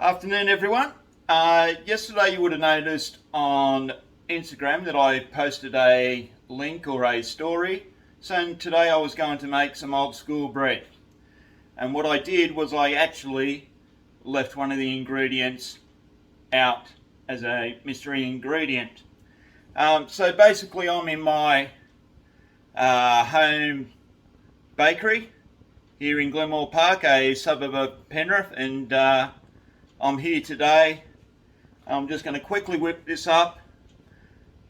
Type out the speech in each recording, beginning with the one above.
Afternoon, everyone. Yesterday you would have noticed on Instagram that I posted a link or a story saying today I was going to make some old school bread. And what I did was I actually left one of the ingredients out as a mystery ingredient. So basically I'm in my home bakery here in Glenmore Park, a suburb of Penrith, and I'm here today. I'm just going to quickly whip this up.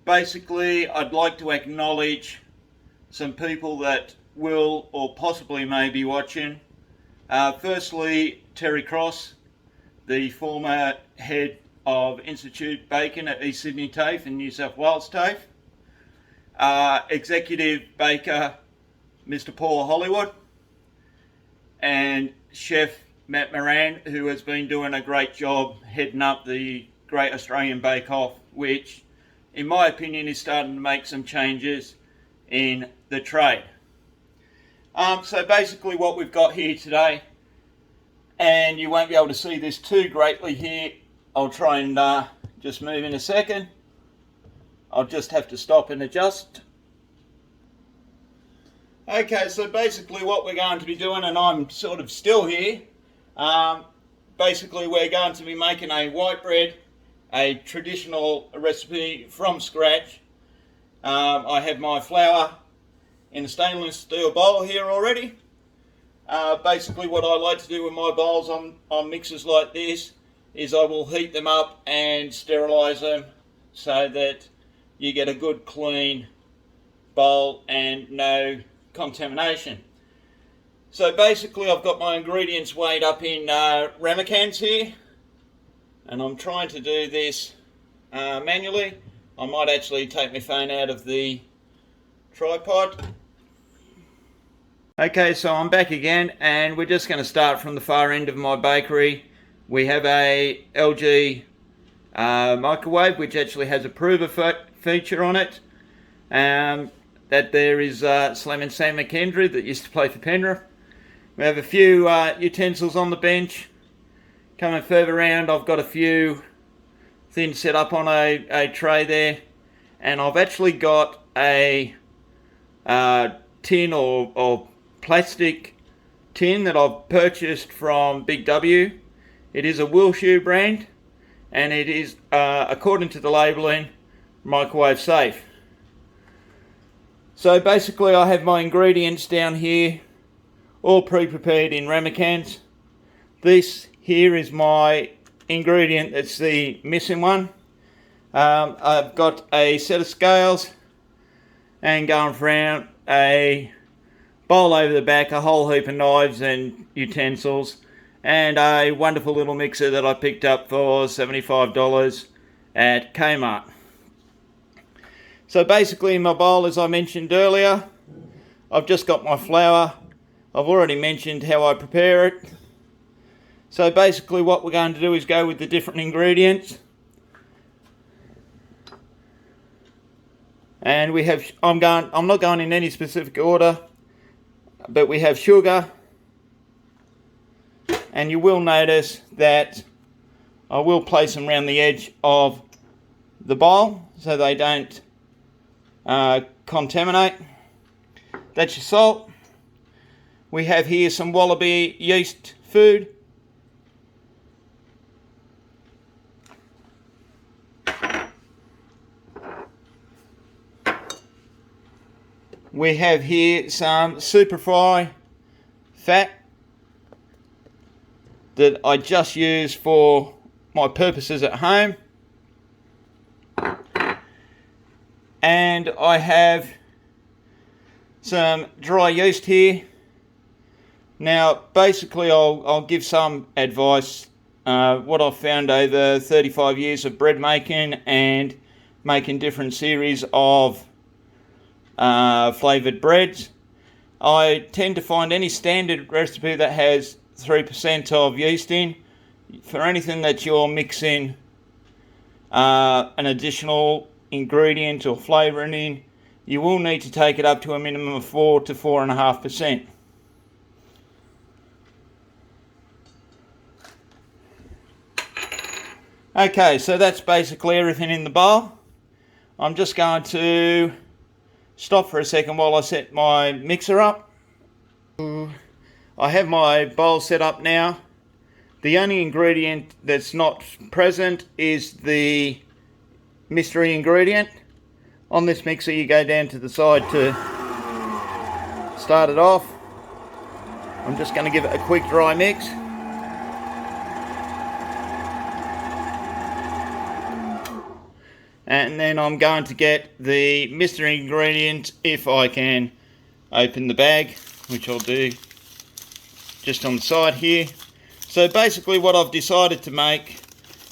Basically, I'd like to acknowledge some people that will or possibly may be watching. Firstly, Terry Cross, the former head of Institute Bacon at East Sydney TAFE in New South Wales TAFE. Executive Baker, Mr. Paul Hollywood. And Chef Matt Moran, who has been doing a great job heading up the Great Australian Bake Off, which in my opinion is starting to make some changes in the trade. So basically what we've got here today, and you won't be able to see this too greatly here, I'll try and just move in a second. I'll just have to stop and adjust. Okay, so basically what we're going to be doing, and I'm sort of still here, basically we're going to be making a white bread, a traditional recipe from scratch. I have my flour in a stainless steel bowl here already. Basically what I like to do with my bowls on mixers like this is I will heat them up and sterilise them so that you get a good clean bowl and no contamination. So basically I've got my ingredients weighed up in ramekins here, and I'm trying to do this manually. I might actually take my phone out of the tripod. Okay, so I'm back again, and we're just going to start from the far end of my bakery. We have a LG microwave which actually has a prover feature on it. That there is Slam and Sam McKendry that used to play for Penrith. We have a few utensils on the bench. Coming further around, I've got a few things set up on a tray there, and I've actually got a tin or plastic tin that I've purchased from Big W. It is a Wilshire brand, and it is, according to the labelling, microwave safe. So basically I have my ingredients down here all pre-prepared in ramekins. This here is my ingredient that's the missing one. I've got a set of scales and going around a bowl over the back, a whole heap of knives and utensils, and a wonderful little mixer that I picked up for $75 at Kmart. So basically in my bowl, as I mentioned earlier, I've just got my flour. I've already mentioned how I prepare it. So basically what we're going to do is go with the different ingredients. And we have, I'm not going in any specific order, but we have sugar. And you will notice that I will place them around the edge of the bowl so they don't contaminate. That's your salt. We have here some Wallaby yeast food. We have here some Superfry fat that I just use for my purposes at home. And I have some dry yeast here. Now basically I'll give some advice, what I've found over 35 years of bread making and making different series of flavoured breads. I tend to find any standard recipe that has 3% of yeast in, for anything that you're mixing an additional ingredient or flavouring in, you will need to take it up to a minimum of 4 to 4.5%. Okay, so that's basically everything in the bowl. I'm just going to stop for a second while I set my mixer up. I have my bowl set up now. The only ingredient that's not present is the mystery ingredient. On this mixer you go down to the side to start it off. I'm just going to give it a quick dry mix. And then I'm going to get the mystery ingredient if I can open the bag, which I'll do just on the side here. So basically what I've decided to make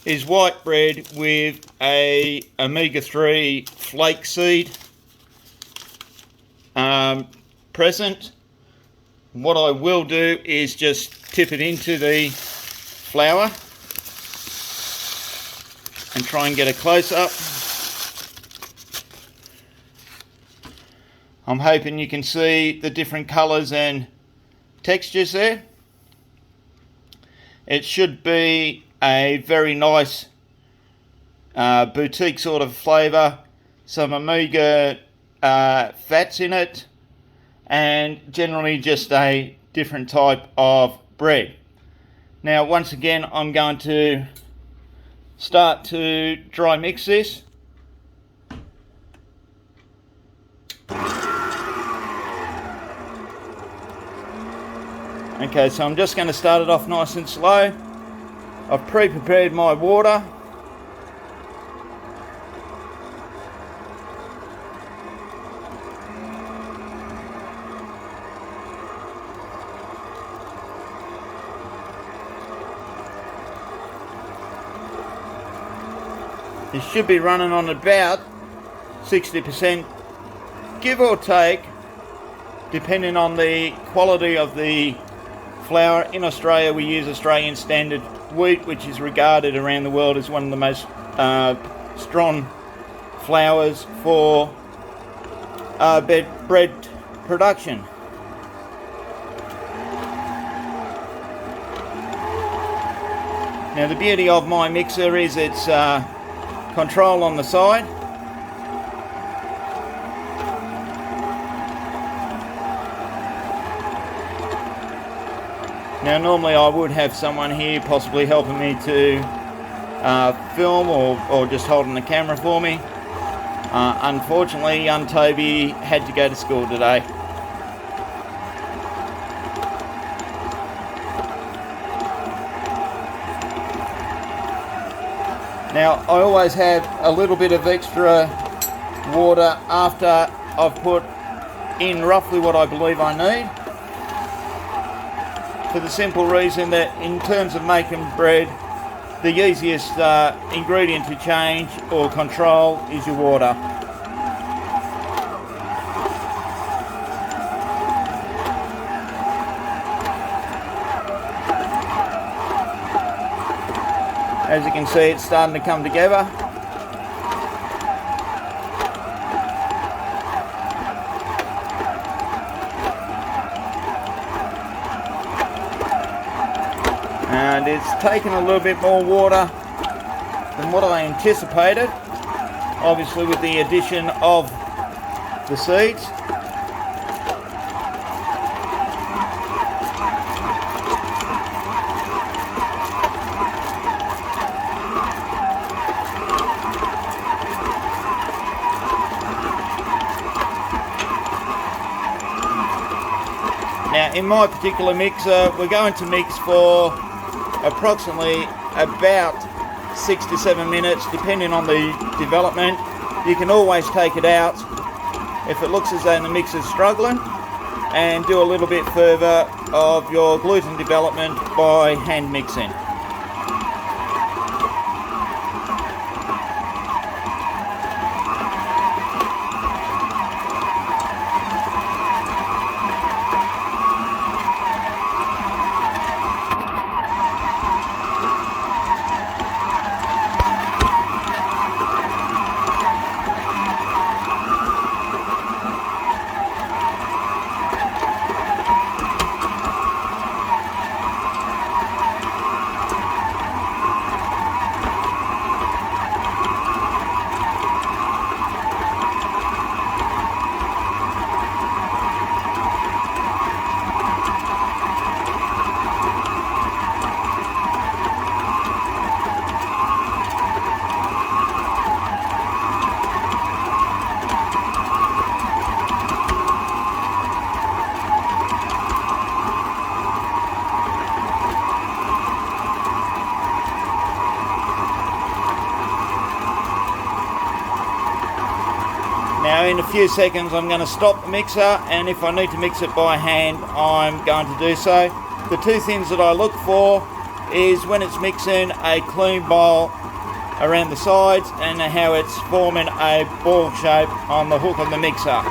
is white bread with a omega-3 flake seed present. What I will do is just tip it into the flour and try and get a close-up. I'm hoping you can see the different colours and textures there. It should be a very nice boutique sort of flavour, some omega fats in it, and generally just a different type of bread. Now once again I'm going to start to dry mix this. Okay, so I'm just going to start it off nice and slow. I've pre-prepared my water. It should be running on about 60%, give or take, depending on the quality of the flour. In Australia we use Australian Standard wheat, which is regarded around the world as one of the most strong flours for bread production. Now the beauty of my mixer is its control on the side. Now normally I would have someone here possibly helping me to film or just holding the camera for me. Unfortunately young Toby had to go to school today. Now I always have a little bit of extra water after I've put in roughly what I believe I need, for the simple reason that in terms of making bread, the easiest ingredient to change or control is your water. As you can see, it's starting to come together. And it's taken a little bit more water than what I anticipated, obviously with the addition of the seeds. Now in my particular mixer we're going to mix for approximately about 6 to 7 minutes depending on the development. You can always take it out if it looks as though the mix is struggling, and do a little bit further of your gluten development by hand mixing. Now in a few seconds I'm going to stop the mixer, and if I need to mix it by hand I'm going to do so. The two things that I look for is when it's mixing a clean bowl around the sides and how it's forming a ball shape on the hook of the mixer.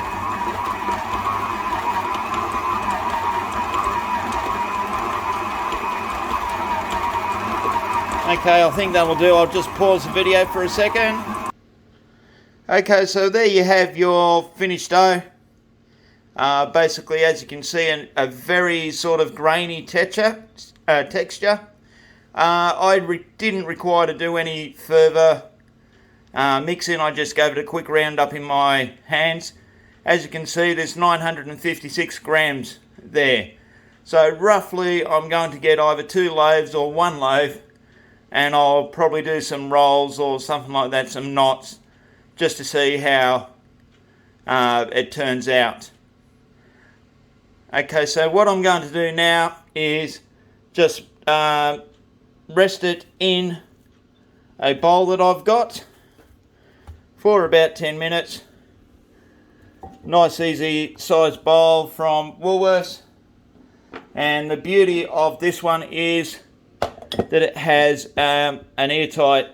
Okay, I think that'll do. I'll just pause the video for a second. Okay, so there you have your finished dough. Basically, as you can see, a very sort of grainy texture. I didn't require to do any further mixing. I just gave it a quick round up in my hands. As you can see, there's 956 grams there. So roughly I'm going to get either 2 loaves or 1 loaf, and I'll probably do some rolls or something like that, some knots, just to see how it turns out. Okay, so what I'm going to do now is just rest it in a bowl that I've got for about 10 minutes. Nice easy sized bowl from Woolworths, and the beauty of this one is that it has an airtight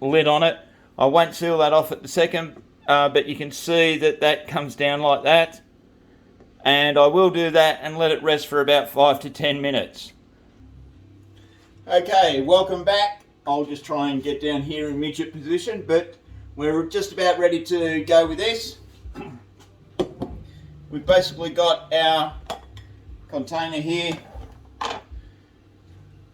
lid on it. I won't seal that off at the second, but you can see that that comes down like that, and I will do that and let it rest for about 5 to 10 minutes. Okay, welcome back. I'll just try and get down here in midget position, but we're just about ready to go with this. We've basically got our container here.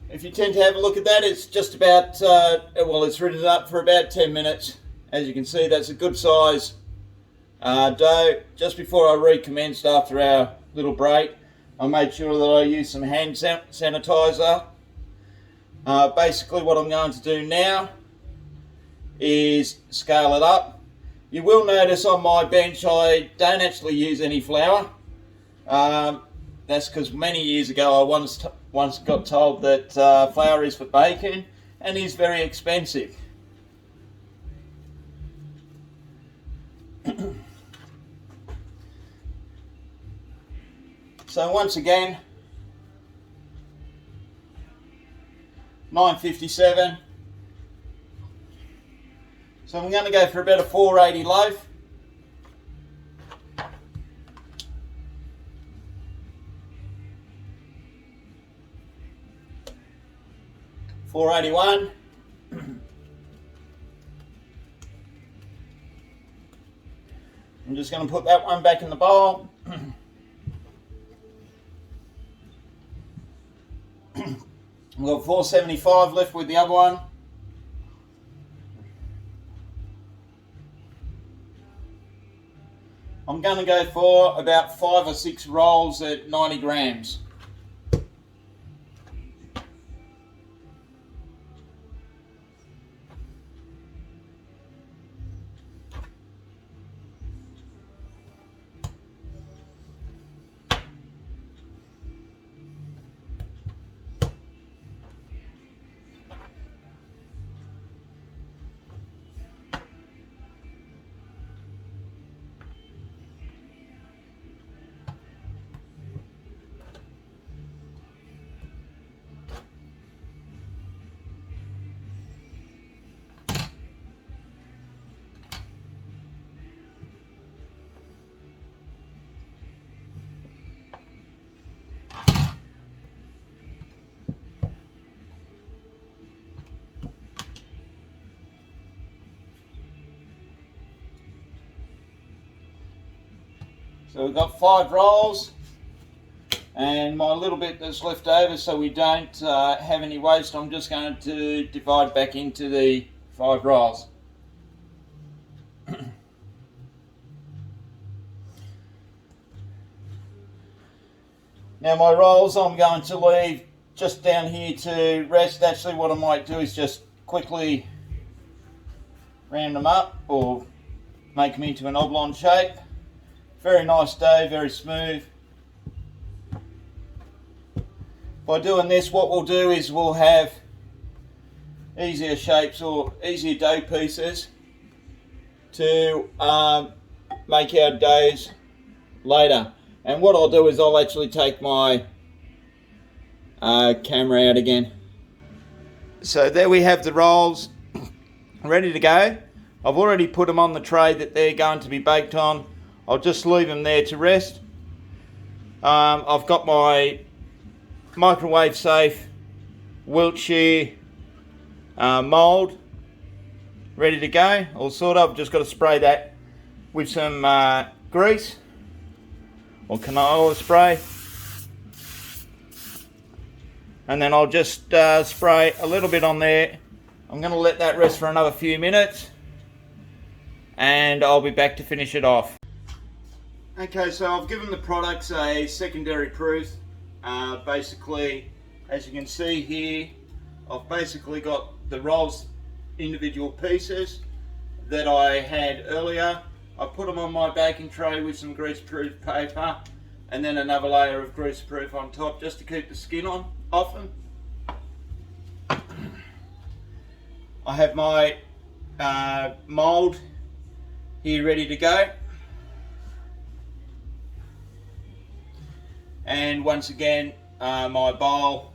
If you tend to have a look at that, it's just about, well, it's ridden up for about 10 minutes. As you can see, that's a good size dough. Just before I recommenced after our little break, I made sure that I used some hand sanitizer. Basically what I'm going to do now is scale it up. You will notice on my bench I don't actually use any flour. That's because many years ago I once got told that flour is for bacon and is very expensive. So once again, 957. So I'm going to go for about a 480 loaf. $4.81. I'm just going to put that one back in the bowl. We've got 475 left with the other one. I'm going to go for about 5 or 6 rolls at 90 grams. So we've got 5 rolls, and my little bit that's left over, so we don't have any waste, I'm just going to divide back into the 5 rolls. Now my rolls I'm going to leave just down here to rest. Actually what I might do is just quickly round them up or make them into an oblong shape. Very nice dough, very smooth. By doing this, what we'll do is we'll have easier shapes or easier dough pieces to make our doughs later. And what I'll do is I'll actually take my camera out again. So there we have the rolls ready to go. I've already put them on the tray that they're going to be baked on. I'll just leave them there to rest. I've got my microwave safe Wiltshire mould ready to go, all sorted. I've just got to spray that with some grease or canola spray, and then I'll just spray a little bit on there. I'm going to let that rest for another few minutes and I'll be back to finish it off. Okay, so I've given the products a secondary proof. Basically, as you can see here, I've basically got the rolls individual pieces that I had earlier. I put them on my baking tray with some greaseproof paper and then another layer of greaseproof on top just to keep the skin off them. I have my mould here ready to go. And once again, my bowl,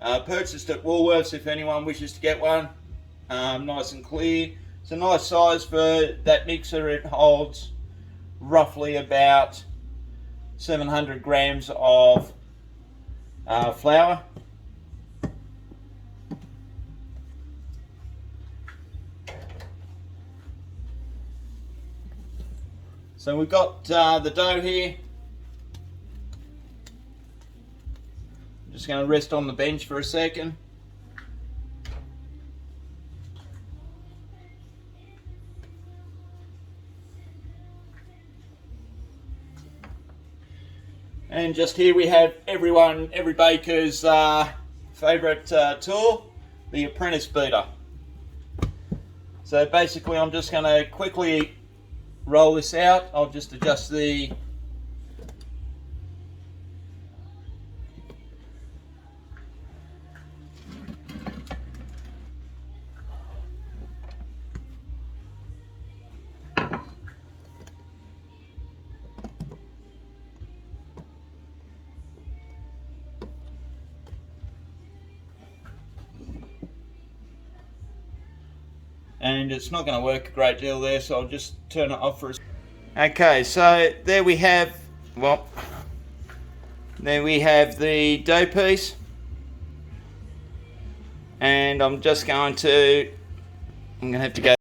purchased at Woolworths if anyone wishes to get one. Nice and clear. It's a nice size for that mixer. It holds roughly about 700 grams of flour. So we've got the dough here. Just going to rest on the bench for a second. And just here we have every baker's favourite tool, the apprentice beater. So basically I'm just going to quickly roll this out. I'll just adjust the and it's not going to work a great deal there, so I'll just turn it off for a second. Okay, so there we have, there we have the dough piece, and I'm going to have to go.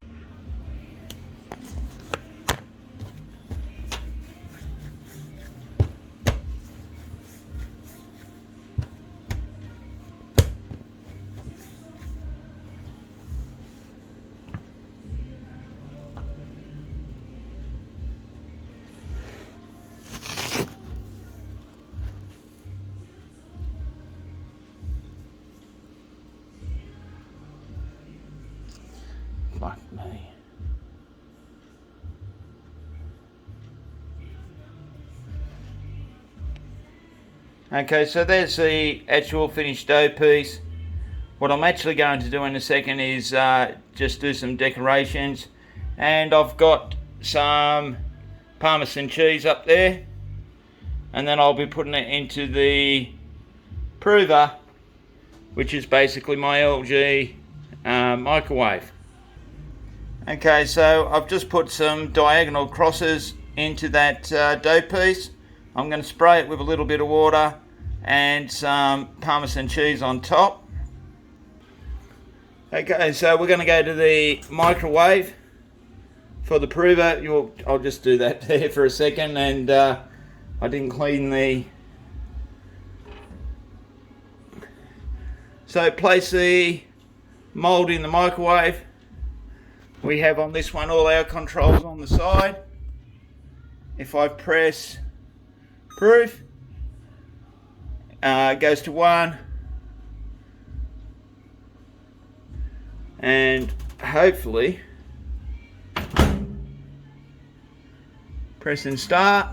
Fuck me. Okay, so there's the actual finished dough piece. What I'm actually going to do in a second is just do some decorations, and I've got some Parmesan cheese up there, and then I'll be putting it into the prover, which is basically my LG microwave. Okay, so I've just put some diagonal crosses into that dough piece. I'm going to spray it with a little bit of water and some Parmesan cheese on top. Okay, so we're going to go to the microwave for the prover. I'll just do that there for a second, and I didn't clean the... So place the mould in the microwave. We have on this one all our controls on the side. If I press proof, it goes to 1, and hopefully pressing start.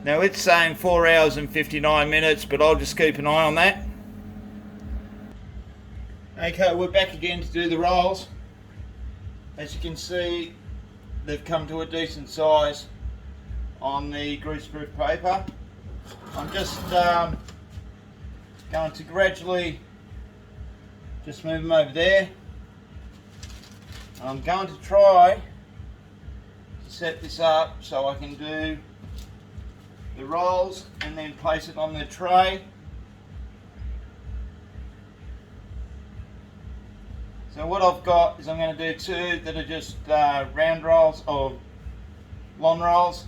Now it's saying 4 hours and 59 minutes, but I'll just keep an eye on that. Okay, we're back again to do the rolls. As you can see, they've come to a decent size on the greaseproof paper. I'm just going to gradually just move them over there. I'm going to try to set this up so I can do the rolls and then place it on the tray. So what I've got is I'm going to do two that are just round rolls or long rolls.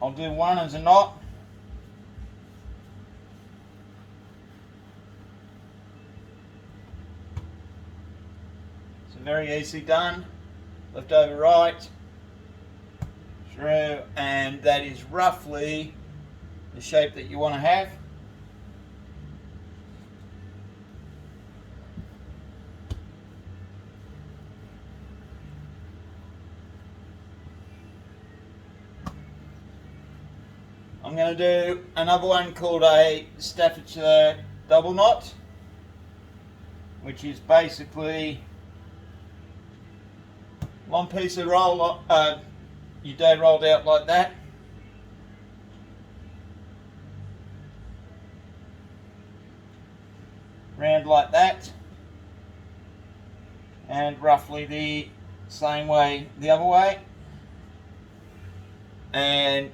I'll do one as a knot. It's very easy done. Left over right, through, and that is roughly the shape that you want to have. I'm going to do another one called a Staffordshire double knot, which is basically one piece of roll, your dough rolled out like that. Round like that. And roughly the same way the other way. And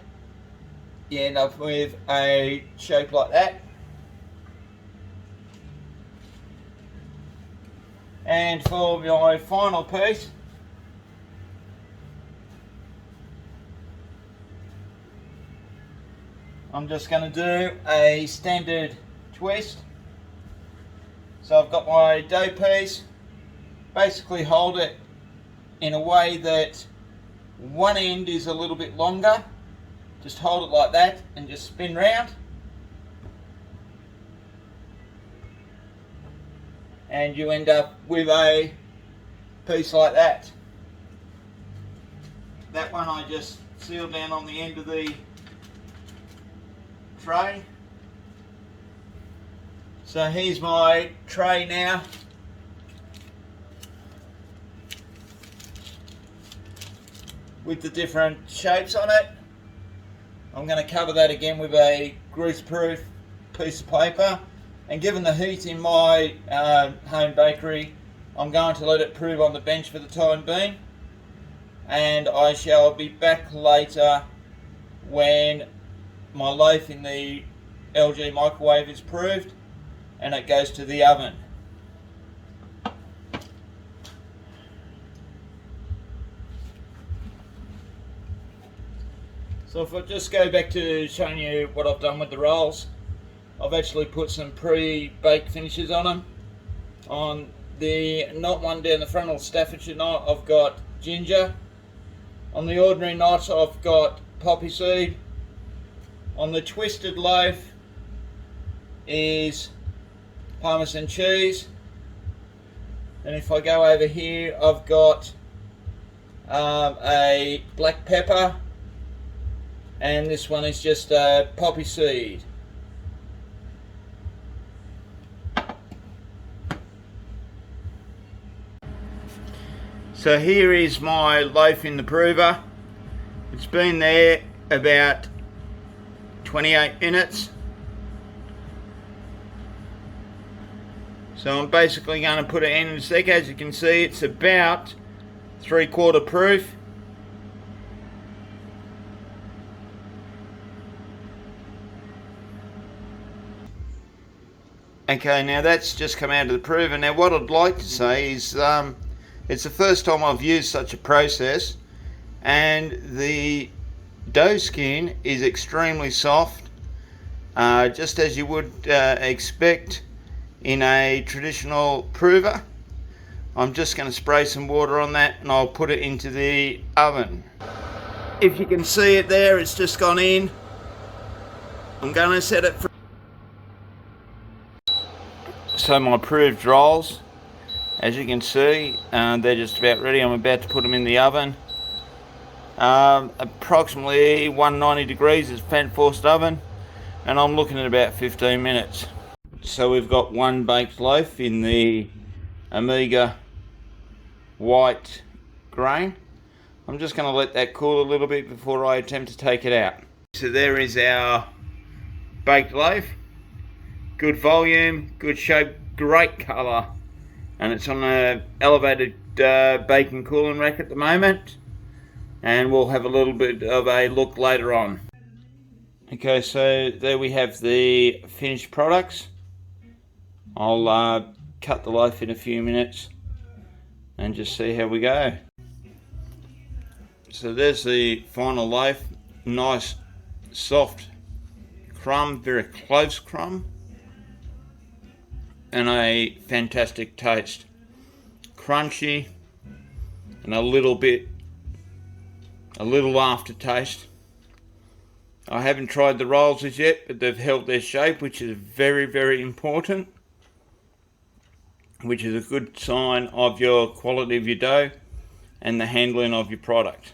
you end up with a shape like that. And for my final piece, I'm just going to do a standard twist. So I've got my dough piece, basically hold it in a way that one end is a little bit longer. Just hold it like that and just spin round. And you end up with a piece like that. That one I just sealed down on the end of the tray. So here's my tray now. With the different shapes on it. I'm going to cover that again with a greaseproof piece of paper, and given the heat in my home bakery, I'm going to let it prove on the bench for the time being, and I shall be back later when my loaf in the LG microwave is proved and it goes to the oven. So if I just go back to showing you what I've done with the rolls, I've actually put some pre-baked finishes on them. On the knot one down the front, or Staffordshire knot, I've got ginger. On the ordinary knot, I've got poppy seed. On the twisted loaf is Parmesan cheese. And if I go over here, I've got a black pepper. And this one is just poppy seed. So here is my loaf in the prover. It's been there about 28 minutes. So I'm basically going to put it in a sec. As you can see, it's about 3/4 proof. Okay, now that's just come out of the prover. Now what I'd like to say is it's the first time I've used such a process, and the dough skin is extremely soft, just as you would expect in a traditional prover. I'm just going to spray some water on that and I'll put it into the oven. If you can see it there, it's just gone in. I'm going to set it for... So my approved rolls, as you can see, they're just about ready. I'm about to put them in the oven. Approximately 190 degrees is fan forced oven, and I'm looking at about 15 minutes. So we've got one baked loaf in the Omega white grain. I'm just going to let that cool a little bit before I attempt to take it out. So there is our baked loaf. Good volume, good shape, great colour, and it's on an elevated baking cooling rack at the moment, and we'll have a little bit of a look later on. Okay, so there we have the finished products. I'll cut the loaf in a few minutes and just see how we go. So there's the final loaf. Nice soft crumb, very close crumb, and a fantastic taste. Crunchy and a little aftertaste. I haven't tried the rolls as yet, but they've held their shape, which is very, very important, which is a good sign of your quality of your dough and the handling of your product.